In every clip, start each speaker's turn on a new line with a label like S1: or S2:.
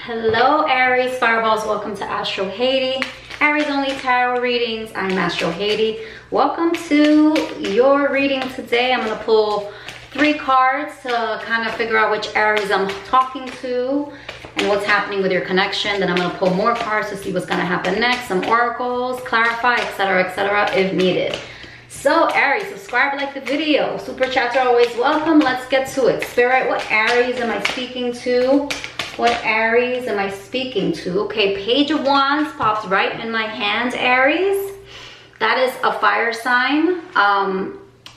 S1: Hello Aries fireballs, welcome to Astro Haiti, Aries only tarot readings. I'm Astro Haiti. Welcome to your reading today. I'm going to pull 3 cards to kind of figure out which Aries I'm talking to and what's happening with your connection. Then I'm going to pull more cards to see what's going to happen next, some oracles, clarify, etc if needed. So Aries, subscribe, like the video, super chats are always welcome. Let's get to it. Spirit, what Aries am I speaking to? What Aries am I speaking to? Okay, Page of Wands pops right in my hand, Aries. That is a fire sign.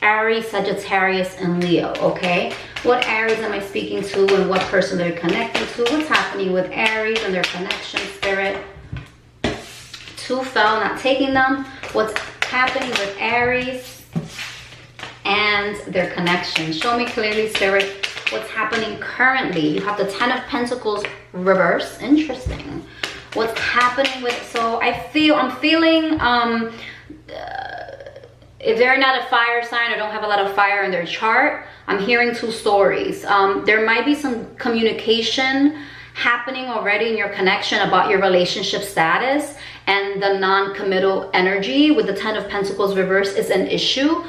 S1: Aries, Sagittarius, and Leo, okay? What Aries am I speaking to and what person they're connecting to? What's happening with Aries and their connection, Spirit? 2 fell, not taking them. What's happening with Aries and their connection? Show me clearly, Spirit. What's happening currently? You have the 10 of Pentacles reverse. Interesting. What's happening with, so I'm feeling if they're not a fire sign or don't have a lot of fire in their chart, I'm hearing 2 stories. There might be some communication happening already in your connection about your relationship status, and the non-committal energy with the 10 of Pentacles reverse is an issue.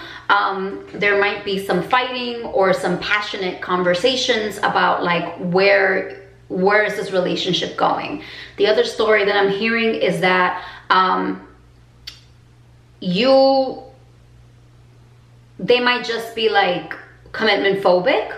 S1: There might be some fighting or some passionate conversations about like where is this relationship going. The other story that I'm hearing is that they might just be like commitment phobic,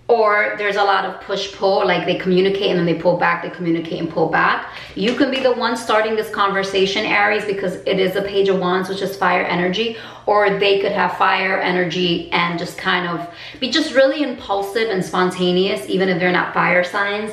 S1: or there's a lot of push-pull, like they communicate and then they pull back, they communicate and pull back. You can be the one starting this conversation, Aries, because it is a Page of Wands, which is fire energy, or they could have fire energy and just kind of be just really impulsive and spontaneous, even if they're not fire signs,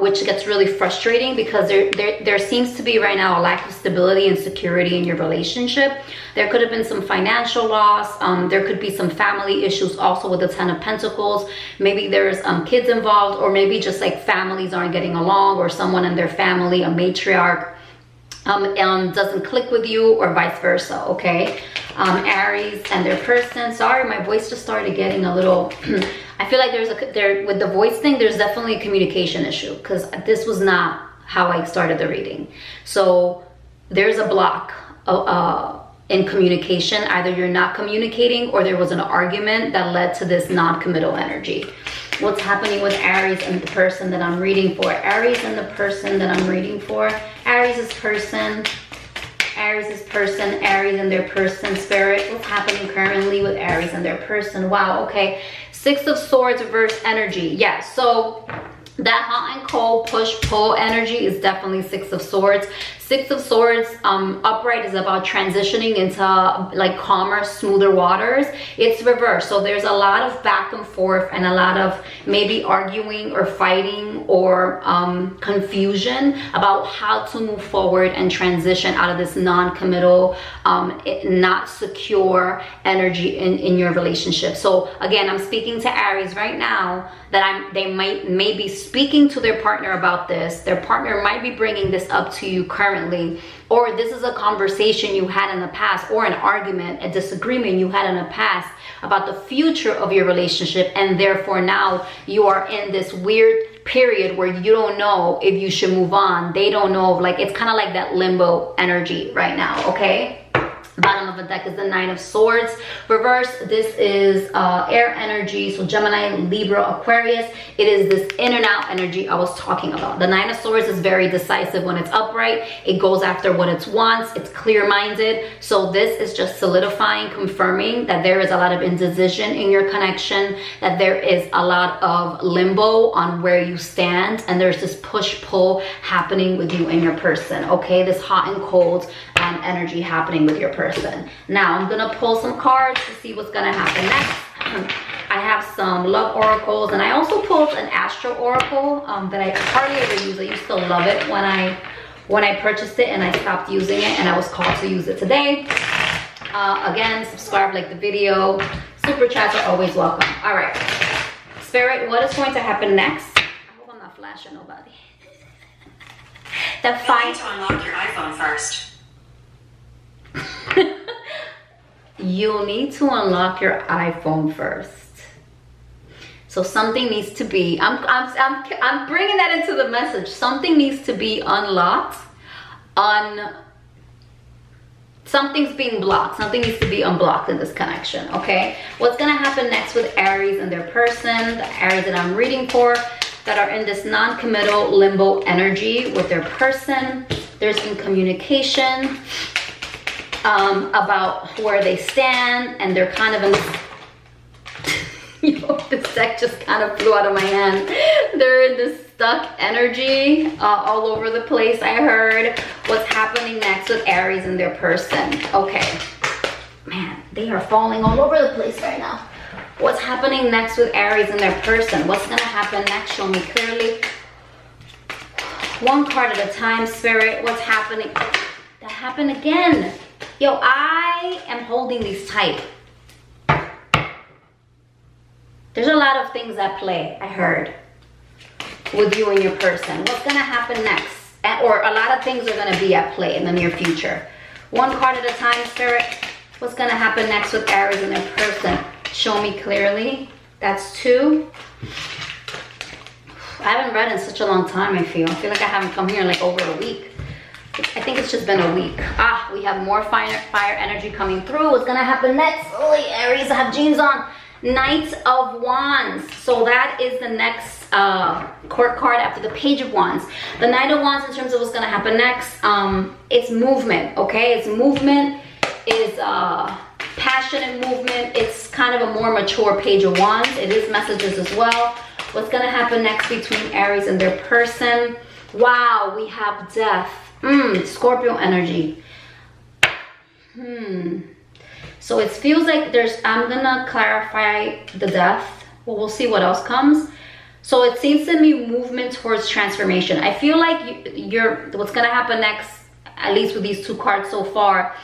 S1: which gets really frustrating because there seems to be right now a lack of stability and security in your relationship. There could have been some financial loss. There could be some family issues also with the 10 of Pentacles. Maybe there's kids involved, or maybe just like families aren't getting along, or someone in their family, a matriarch, doesn't click with you, or vice versa, okay? Aries and their person. Sorry, my voice just started getting a little I feel like with the voice thing, there's definitely a communication issue, because this was not how I started the reading. So there's a block in communication. Either you're not communicating, or there was an argument that led to this non-committal energy. What's happening with Aries and the person that I'm reading for? Aries and the person that I'm reading for. Aries is person. Aries is person. Aries and their person. Spirit, what's happening currently with Aries and their person? Wow, okay. 6 of Swords reverse energy. Yeah, so that hot and cold push-pull energy is definitely 6 of Swords. 6 of Swords upright is about transitioning into like calmer, smoother waters. It's reversed, so there's a lot of back and forth and a lot of maybe arguing or fighting or confusion about how to move forward and transition out of this non-committal, not secure energy in your relationship. So again, I'm speaking to Aries right now that they may be speaking to their partner about this. Their partner might be bringing this up to you currently, or this is a conversation you had in the past, or an argument, a disagreement you had in the past about the future of your relationship, and therefore now you are in this weird period where you don't know if you should move on. They don't know, like it's kind of like that limbo energy right now, okay? Bottom of the deck is the 9 of Swords reverse. This is air energy, so Gemini, Libra, Aquarius. It is this in and out energy I was talking about. The 9 of Swords is very decisive when it's upright. It goes after what it wants. It's clear-minded. So this is just solidifying, confirming that there is a lot of indecision in your connection, that there is a lot of limbo on where you stand, and there's this push-pull happening with you and your person, okay? This hot and cold energy happening with your person. Now I'm gonna pull some cards to see what's gonna happen next. I have some love oracles, and I also pulled an astro oracle that I hardly ever use. I used to love it when I purchased it, and I stopped using it, and I was called to use it today. Again, subscribe, like the video, super chats are always welcome. All right, Spirit, what is going to happen next? I hope I'm not flashing nobody. The 5
S2: to unlock your iPhone first.
S1: You'll need to unlock your iPhone first. So something needs to be, I'm bringing that into the message. Something needs to be unlocked. Something's being blocked. Something needs to be unblocked in this connection, okay? What's gonna happen next with Aries and their person, the Aries that I'm reading for, that are in this non-committal limbo energy with their person. There's been communication about where they stand, and they're kind of in this deck just kind of flew out of my hand. They're in this stuck energy all over the place. I heard what's happening next with Aries and their person. Okay, man, they are falling all over the place right now. What's happening next with Aries and their person? What's gonna happen next? Show me clearly. One card at a time, Spirit. What's happening? That happened again. Yo, I am holding these tight. There's a lot of things at play, I heard, with you and your person. What's gonna happen next? Or a lot of things are gonna be at play in the near future. One card at a time, Spirit. What's gonna happen next with Aries and their person? Show me clearly. That's 2. I haven't read in such a long time, I feel like I haven't come here in like over a week. I think it's just been a week. We have more fire energy coming through. What's gonna happen next? Oh, Aries, I have jeans on. Knight of Wands. So that is the next court card after the Page of Wands. The Knight of Wands, in terms of what's gonna happen next, it's movement, okay? It's movement, is passionate movement. It's kind of a more mature Page of Wands. It is messages as well. What's gonna happen next between Aries and their person? Wow, we have death. Scorpio energy. So it feels like I'm gonna clarify the death. Well, we'll see what else comes. So it seems to me movement towards transformation. I feel like what's gonna happen next, at least with these 2 cards so far,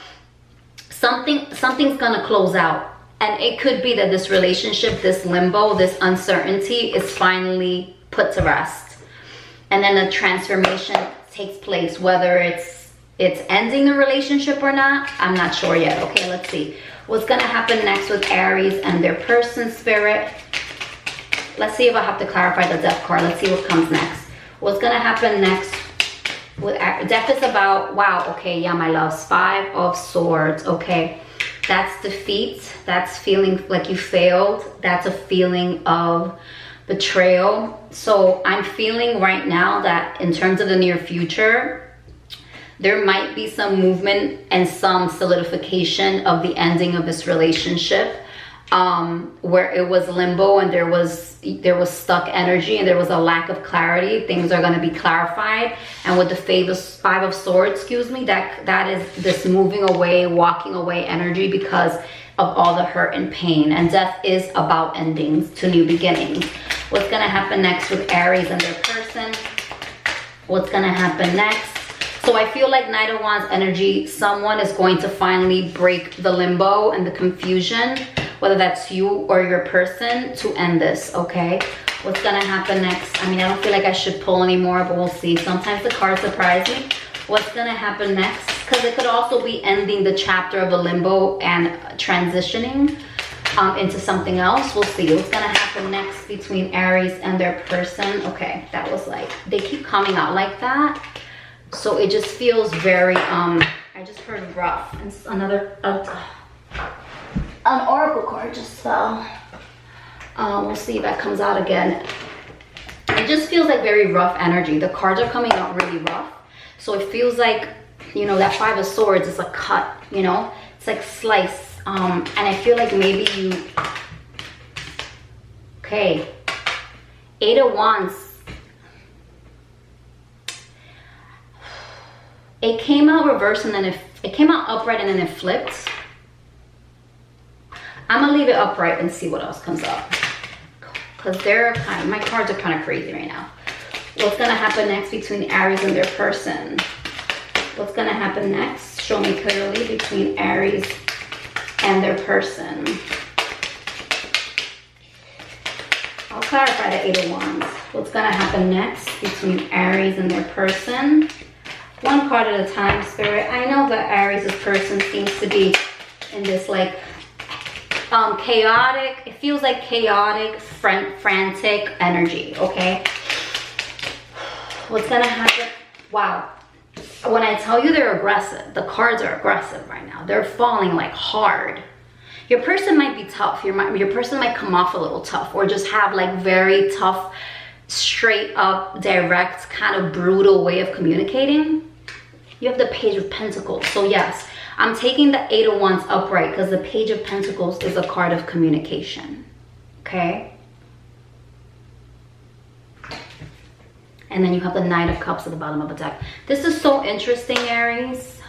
S1: something's gonna close out. And it could be that this relationship, this limbo, this uncertainty is finally put to rest. And then a transformation takes place, whether it's ending the relationship or not, I'm not sure yet. Okay, let's see. What's gonna happen next with Aries and their person, Spirit? Let's see if I have to clarify the death card. Let's see what comes next. What's gonna happen next with death is about, wow, okay, yeah, my loves. 5 of Swords, okay. That's defeat. That's feeling like you failed. That's a feeling of betrayal. So I'm feeling right now that in terms of the near future, there might be some movement and some solidification of the ending of this relationship, where it was limbo and there was stuck energy and there was a lack of clarity. Things are going to be clarified, and with the 5 of Swords, that is this moving away, walking away energy because of all the hurt and pain. And death is about endings to new beginnings. What's going to happen next with Aries and their person? What's going to happen next? So I feel like Knight of Wands energy, someone is going to finally break the limbo and the confusion, whether that's you or your person, to end this, okay? What's gonna happen next? I mean, I don't feel like I should pull anymore, but we'll see. Sometimes the cards surprise me. What's gonna happen next? Because it could also be ending the chapter of the limbo and transitioning into something else. We'll see what's gonna happen next between Aries and their person. Okay, that was like, they keep coming out like that. So it just feels very, I just heard rough. And another, an oracle card just fell. We'll see if that comes out again. It just feels like very rough energy. The cards are coming out really rough. So it feels like, that 5 of Swords is a cut, it's like slice. And I feel like maybe okay, 8 of Wands. It came out reversed and then it came out upright and then it flipped. I'm gonna leave it upright and see what else comes up, because my cards are kind of crazy right now. What's gonna happen next between Aries and their person? What's gonna happen next? Show me clearly between Aries and their person. I'll clarify the 8 of Wands. What's gonna happen next between Aries and their person? One card at a time, Spirit. I know that Aries' person seems to be in this like Chaotic. It feels like chaotic, frantic energy, okay? What's gonna happen? Wow. When I tell you they're aggressive, the cards are aggressive right now. They're falling like hard. Your person might be tough. Your person might come off a little tough, or just have like very tough, straight up, direct, kind of brutal way of communicating. You have the Page of Pentacles. So yes, I'm taking the Eight of Wands upright because the Page of Pentacles is a card of communication. Okay? And then you have the Knight of Cups at the bottom of the deck. This is so interesting, Aries.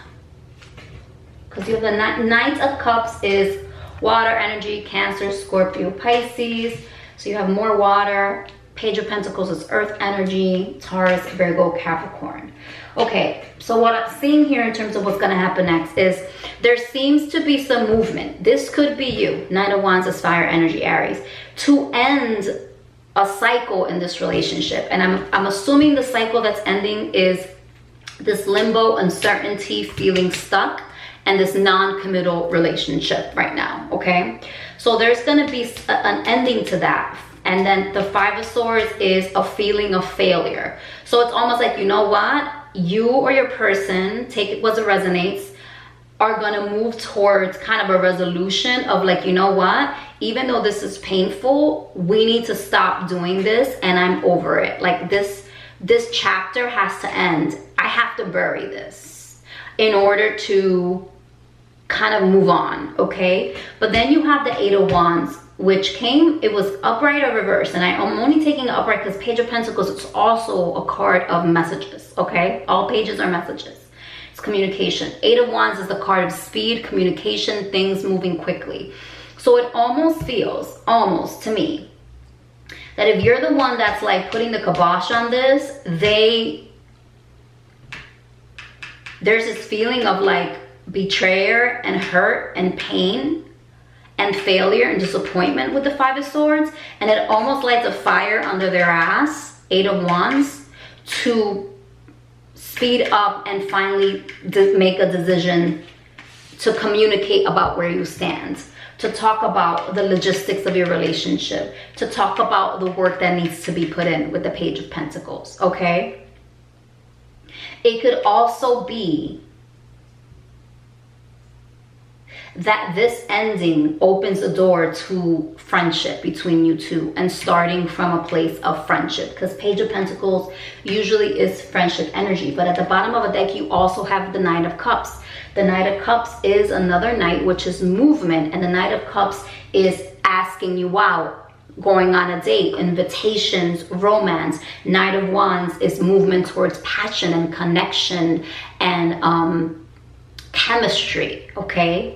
S1: Because you have the Knight of Cups is water energy, Cancer, Scorpio, Pisces. So you have more water. Page of Pentacles is earth energy, Taurus, Virgo, Capricorn. Okay, so what I'm seeing here in terms of what's going to happen next is there seems to be some movement. This could be you. Knight of Wands is fire energy, Aries. To end a cycle in this relationship. And I'm assuming the cycle that's ending is this limbo, uncertainty, feeling stuck, and this non-committal relationship right now, okay? So there's gonna be an ending to that. And then the Five of Swords is a feeling of failure. So it's almost like, you know what? You or your person, take it as it resonates, are gonna move towards kind of a resolution of like, you know what? Even though this is painful, we need to stop doing this and I'm over it. Like this chapter has to end. I have to bury this in order to kind of move on, okay? But then you have the Eight of Wands, which came, it was upright or reverse, and I'm only taking it upright because Page of Pentacles, it's also a card of messages, okay? All pages are messages. It's communication. Eight of Wands is the card of speed, communication, things moving quickly. So it almost feels, almost to me, that if you're the one that's like putting the kibosh on this, there's this feeling of like betrayal and hurt and pain and failure and disappointment with the Five of Swords, and it almost lights a fire under their ass, Eight of Wands, to speed up and finally make a decision to communicate about where you stand, to talk about the logistics of your relationship, to talk about the work that needs to be put in with the Page of Pentacles, okay? It could also be that this ending opens the door to friendship between you two and starting from a place of friendship, because Page of Pentacles usually is friendship energy. But at the bottom of a deck, you also have the Knight of Cups. The Knight of Cups is another knight, which is movement, and the Knight of Cups is asking you out, going on a date, invitations, romance. Knight of Wands is movement towards passion and connection and chemistry, okay?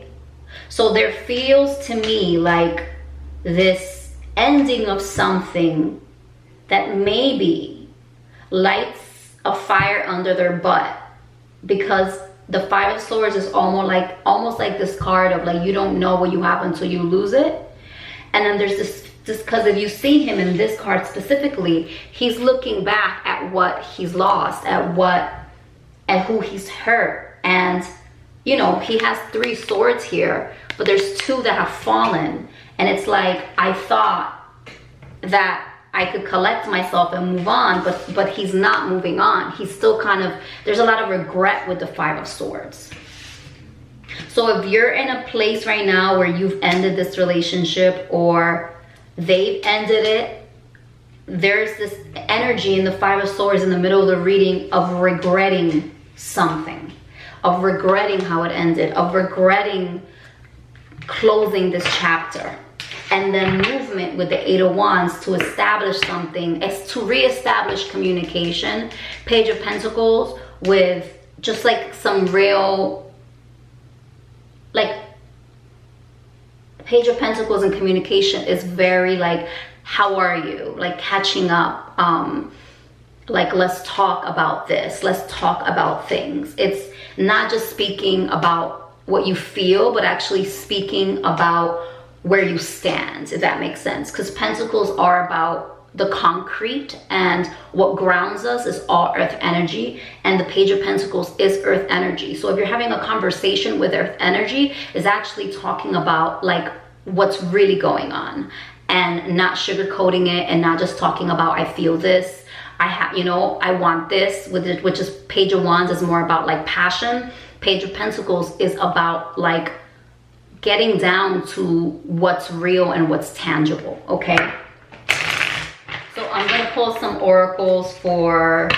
S1: So there feels to me like this ending of something that maybe lights a fire under their butt, because the Five of Swords is almost like this card of like, you don't know what you have until you lose it. And then there's this because if you see him in this card specifically, he's looking back at what he's lost, at who he's hurt. And you know, he has three swords here, but there's two that have fallen. And it's like, I thought that I could collect myself and move on, but he's not moving on. He's still kind of, there's a lot of regret with the Five of Swords. So if you're in a place right now where you've ended this relationship or they've ended it, there's this energy in the Five of Swords in the middle of the reading of regretting something, of regretting how it ended, of regretting closing this chapter. And then movement with the Eight of Wands to establish something, is to reestablish communication. Page of Pentacles with just like some real, like Page of Pentacles and communication is very like, how are you? Like catching up, like let's talk about this, let's talk about things. It's not just speaking about what you feel, but actually speaking about where you stand, if that makes sense. Because Pentacles are about the concrete, and what grounds us is all earth energy, and the Page of Pentacles is earth energy. So if you're having a conversation with earth energy, is actually talking about like what's really going on, and not sugarcoating it, and not just talking about I feel this, I have, you know, I want this, which is Page of Wands is more about like passion. Page of Pentacles is about like getting down to what's real and what's tangible. Okay, so I'm gonna pull some oracles for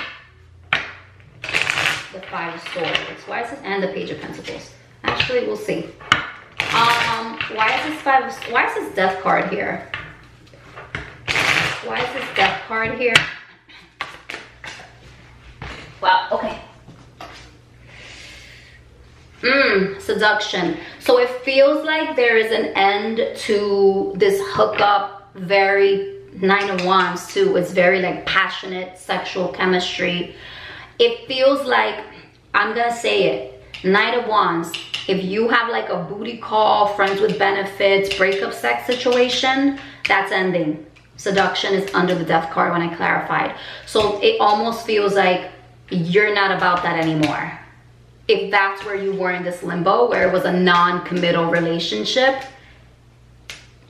S1: the Five of Swords. Why is this, and the Page of Pentacles? Actually, we'll see. Why is this Death card here? Why is this Death card here? Wow, okay. Seduction. So it feels like there is an end to this hookup. Very Nine of Wands too. It's very like passionate sexual chemistry. It feels like, I'm gonna say it, Knight of Wands, if you have like a booty call, friends with benefits, breakup sex situation, that's ending. Seduction is under the Death card when I clarified. So it almost feels like you're not about that anymore. If that's where you were in this limbo, where it was a non-committal relationship.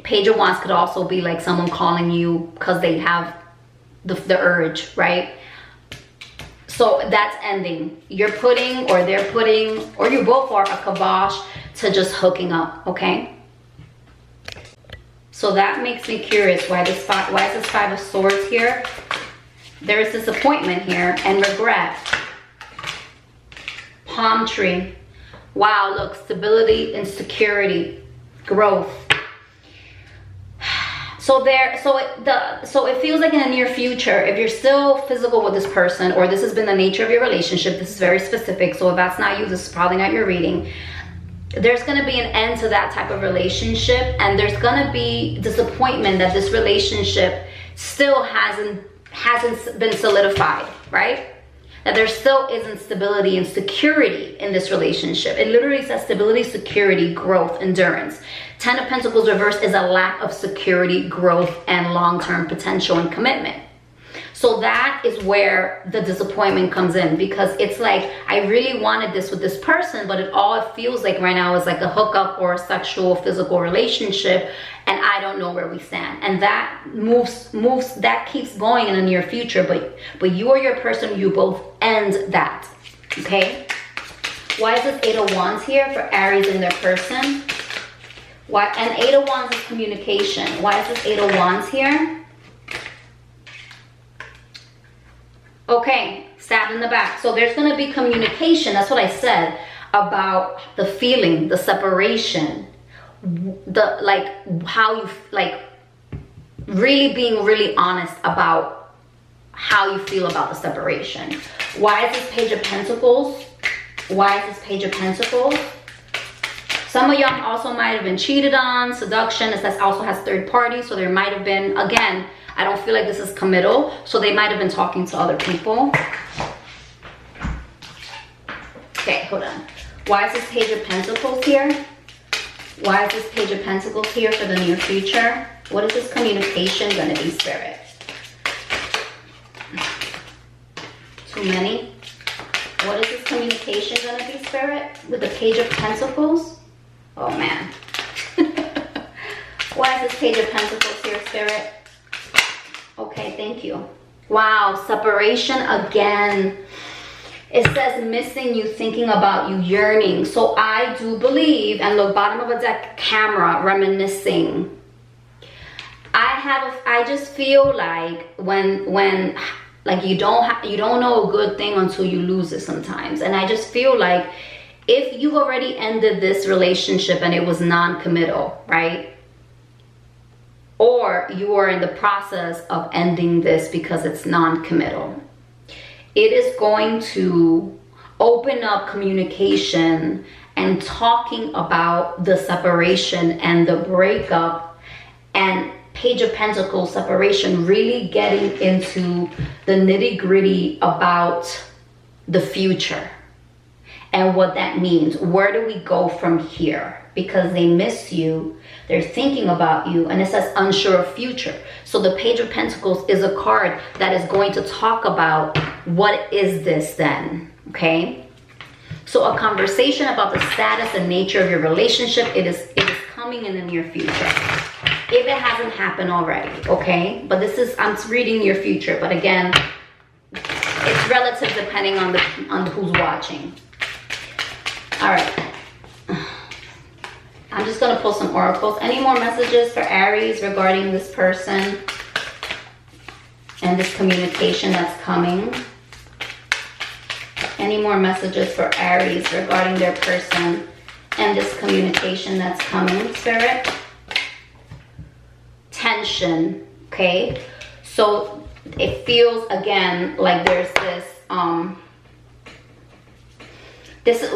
S1: Page of Wands could also be like someone calling you because they have the urge, right? So that's ending. You're putting, or they're putting, or you both are, a kibosh to just hooking up, okay? So that makes me curious why is this Five of Swords here? There is disappointment here and regret. Palm tree. Wow, look, stability, insecurity, growth. So it feels like in the near future, if you're still physical with this person, or this has been the nature of your relationship, this is very specific. So if that's not you, this is probably not your reading. There's going to be an end to that type of relationship, and there's going to be disappointment that this relationship still hasn't been solidified, right? That there still isn't stability and security in this relationship. It literally says stability, security, growth, endurance. Ten of Pentacles reverse is a lack of security, growth, and long-term potential and commitment. So that is where the disappointment comes in, because it's like, I really wanted this with this person, but it feels like right now is like a hookup or a sexual, physical relationship, and I don't know where we stand. And that that keeps going in the near future, but you or your person, you both end that, okay? Why is this Eight of Wands here for Aries and their person? Why? And Eight of Wands is communication. Why is this Eight of Wands here? Okay, stabbed in the back. So there's going to be communication. That's what I said about the feeling, the separation, the like how you like really being really honest about how you feel about the separation. Why is this Page of Pentacles? Why is this Page of Pentacles? Some of y'all also might have been cheated on. Seduction, it says also has third party, so there might have been, again, I don't feel like this is committal, so they might have been talking to other people. Okay, hold on. Why is this Page of Pentacles here? Why is this Page of Pentacles here for the near future? What is this communication going to be, Spirit? Too many? What is this communication going to be, Spirit? With the Page of Pentacles? Oh, man. Why is this Page of Pentacles here, Spirit? Okay, thank you. Wow, separation again. It says missing you, thinking about you, yearning. So I do believe, and look, bottom of a deck, camera, reminiscing. I just feel like when like you don't know a good thing until you lose it sometimes. And I just feel like if you already ended this relationship and it was non-committal, right? Or you are in the process of ending this because it's non-committal, it is going to open up communication and talking about the separation and the breakup, and Page of Pentacles separation, really getting into the nitty-gritty about the future and what that means. Where do we go from here? Because they miss you, they're thinking about you, and it says unsure of future. So the Page of Pentacles is a card that is going to talk about what is this then, okay? So a conversation about the status and nature of your relationship, it is coming in the near future, if it hasn't happened already, okay? But this is, I'm reading your future, but again, it's relative depending on who's watching. All right. I'm just gonna pull some oracles. Any more messages for Aries regarding this person and this communication that's coming? Any more messages for Aries regarding their person and this communication that's coming, Spirit? Tension, okay? So it feels, again, like there's this,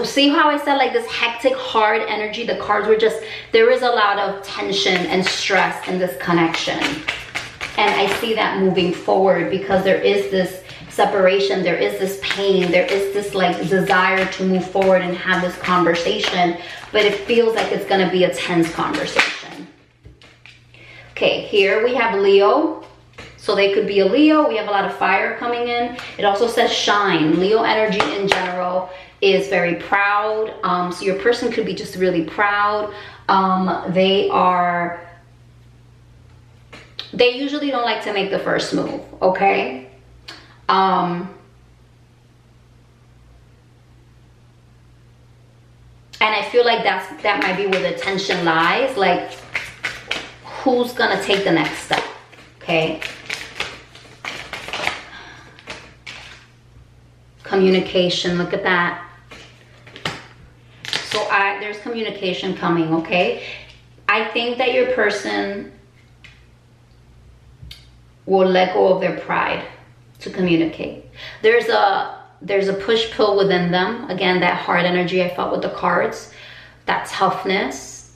S1: see how I said like this hectic, hard energy? The cards were just, there is a lot of tension and stress in this connection. And I see that moving forward because there is this separation, there is this pain, there is this like desire to move forward and have this conversation, but it feels like it's gonna be a tense conversation. Okay, here we have Leo. So they could be a Leo. We have a lot of fire coming in. It also says shine. Leo energy in general is very proud. So your person could be just really proud. They usually don't like to make the first move, okay? And I feel like that might be where the tension lies. Like, who's gonna take the next step, okay? Communication, look at that. So there's communication coming, okay? I think that your person will let go of their pride to communicate. There's a push-pull within them. Again, that hard energy I felt with the cards, that toughness.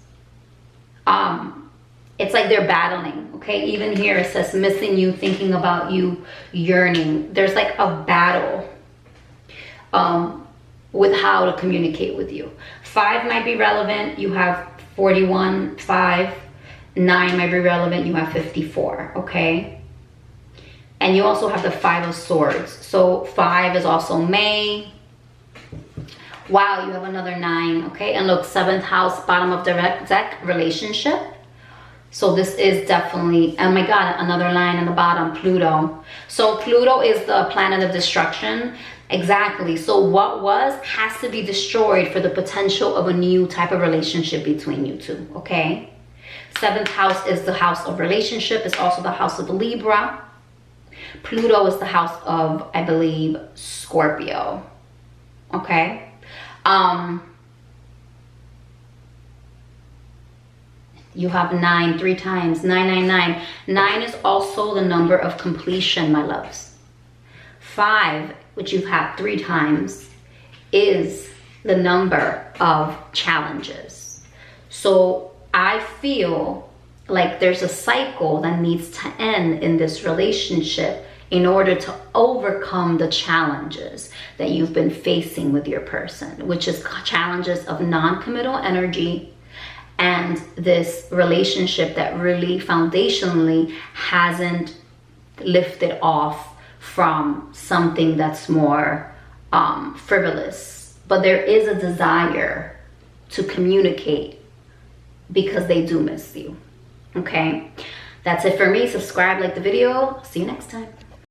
S1: It's like they're battling, okay? Even here it says missing you, thinking about you, yearning. There's like a battle with how to communicate with you. 5 might be relevant. You have 41, 5. 9 might be relevant. You have 54, okay? And you also have the 5 of Swords. So 5 is also May. Wow, you have another 9, okay? And look, 7th house, bottom of the deck, relationship. So this is definitely, oh my God, another line in the bottom, Pluto. So Pluto is the planet of destruction. Exactly. So what was has to be destroyed for the potential of a new type of relationship between you two, okay? 7th house is the house of relationship. It's also the house of Libra. Pluto is the house of, I believe, Scorpio, okay? You have 9 3 times, 999. 9 is also the number of completion, my loves. 5, which you've had 3 times, is the number of challenges. So I feel like there's a cycle that needs to end in this relationship in order to overcome the challenges that you've been facing with your person, which is challenges of non-committal energy and this relationship that really foundationally hasn't lifted off from something that's more frivolous. But there is a desire to communicate because they do miss you, okay? That's it for me. Subscribe, like the video. See you next time.